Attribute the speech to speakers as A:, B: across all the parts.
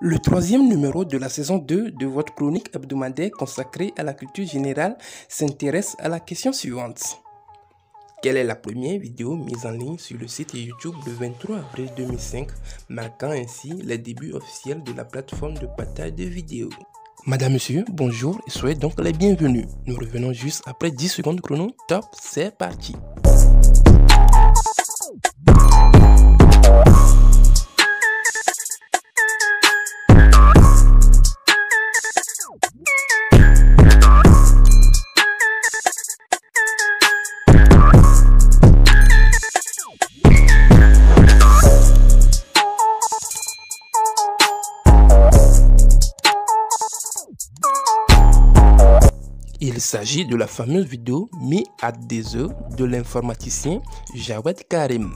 A: Le troisième numéro de la saison 2 de votre chronique hebdomadaire consacrée à la culture générale s'intéresse à la question suivante. Quelle est la première vidéo mise en ligne sur le site YouTube le 23 avril 2005, marquant ainsi les débuts officiels de la plateforme de partage de vidéos? Madame, Monsieur, bonjour et soyez donc les bienvenus. Nous revenons juste après 10 secondes chrono. Top, c'est parti. Il s'agit de la fameuse vidéo Me at Dezo de l'informaticien Jawed Karim.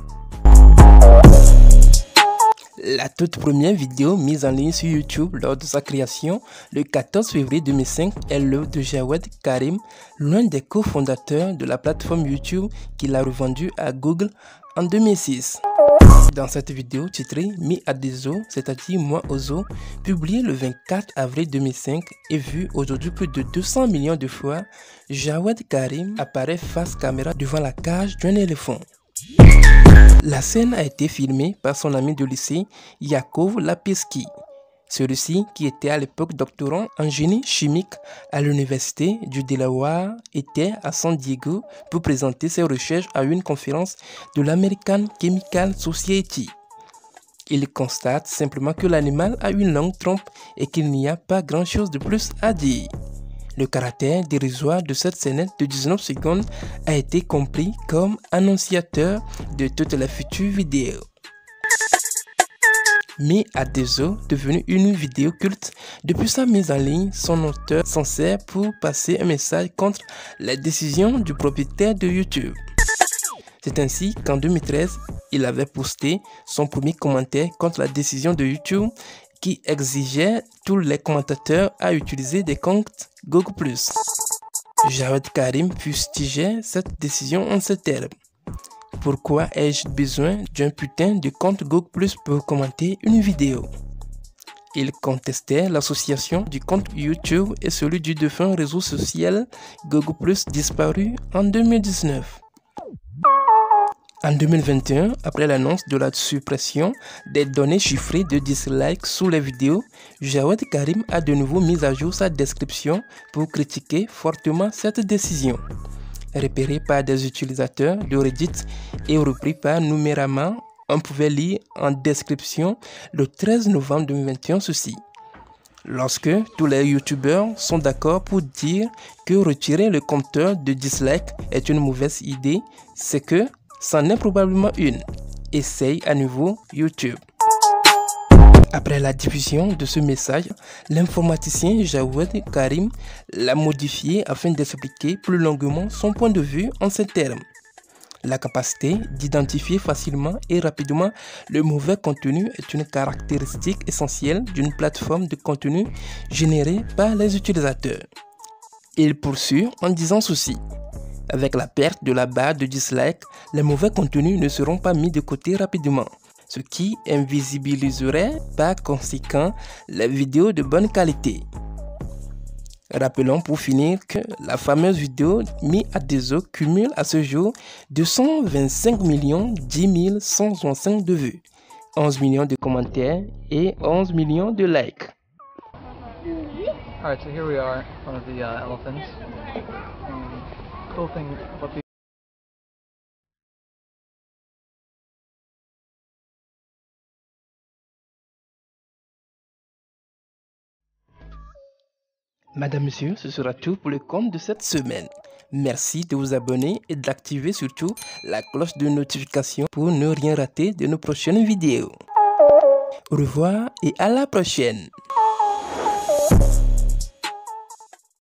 A: La toute première vidéo mise en ligne sur YouTube lors de sa création le 14 février 2005 est l'œuvre de Jawed Karim, l'un des cofondateurs de la plateforme YouTube qu'il a revendue à Google en 2006. Dans cette vidéo titrée Me at Dezo, c'est-à-dire Moi au zoo, publiée le 24 avril 2005 et vue aujourd'hui plus de 200 millions de fois, Jawed Karim apparaît face caméra devant la cage d'un éléphant. La scène a été filmée par son ami de lycée Yakov Lapiski. Celui-ci, qui était à l'époque doctorant en génie chimique à l'université du Delaware, était à San Diego pour présenter ses recherches à une conférence de l'American Chemical Society. Il constate simplement que l'animal a une longue trompe et qu'il n'y a pas grand-chose de plus à dire. Le caractère dérisoire de cette scénette de 19 secondes a été compris comme annonciateur de toutes les futures vidéos. Me at Dezo, devenu une vidéo culte, depuis sa mise en ligne, son auteur s'en sert pour passer un message contre les décisions du propriétaire de YouTube. C'est ainsi qu'en 2013, il avait posté son premier commentaire contre la décision de YouTube qui exigeait tous les commentateurs à utiliser des comptes Google+. Jawed Karim fustigeait cette décision en ces termes. Pourquoi ai-je besoin d'un putain de compte Google+ pour commenter une vidéo? Il contestait l'association du compte YouTube et celui du défunt réseau social Google+, disparu en 2019. En 2021, après l'annonce de la suppression des données chiffrées de dislikes sous les vidéos, Jawed Karim a de nouveau mis à jour sa description pour critiquer fortement cette décision. Repéré par des utilisateurs de Reddit et repris par Numérama, on pouvait lire en description le 13 novembre 2021 ceci. Lorsque tous les youtubeurs sont d'accord pour dire que retirer le compteur de dislike est une mauvaise idée, c'est que c'en est probablement une. Essaye à nouveau YouTube. Après la diffusion de ce message, l'informaticien Jawed Karim l'a modifié afin d'expliquer plus longuement son point de vue en ces termes. La capacité d'identifier facilement et rapidement le mauvais contenu est une caractéristique essentielle d'une plateforme de contenu générée par les utilisateurs. Il poursuit en disant ceci. Avec la perte de la barre de dislike, les mauvais contenus ne seront pas mis de côté rapidement, ce qui invisibiliserait par conséquent les vidéos de bonne qualité. Rappelons pour finir que la fameuse vidéo Me at Dezo cumule à ce jour 225 10 165 de vues, 11 millions de commentaires et 11 millions de likes.
B: Alright, so here we are in front of the elephants. Cool thing about the
A: Madame, Monsieur, ce sera tout pour le compte de cette semaine. Merci de vous abonner et d'activer surtout la cloche de notification pour ne rien rater de nos prochaines vidéos. Au revoir et à la prochaine.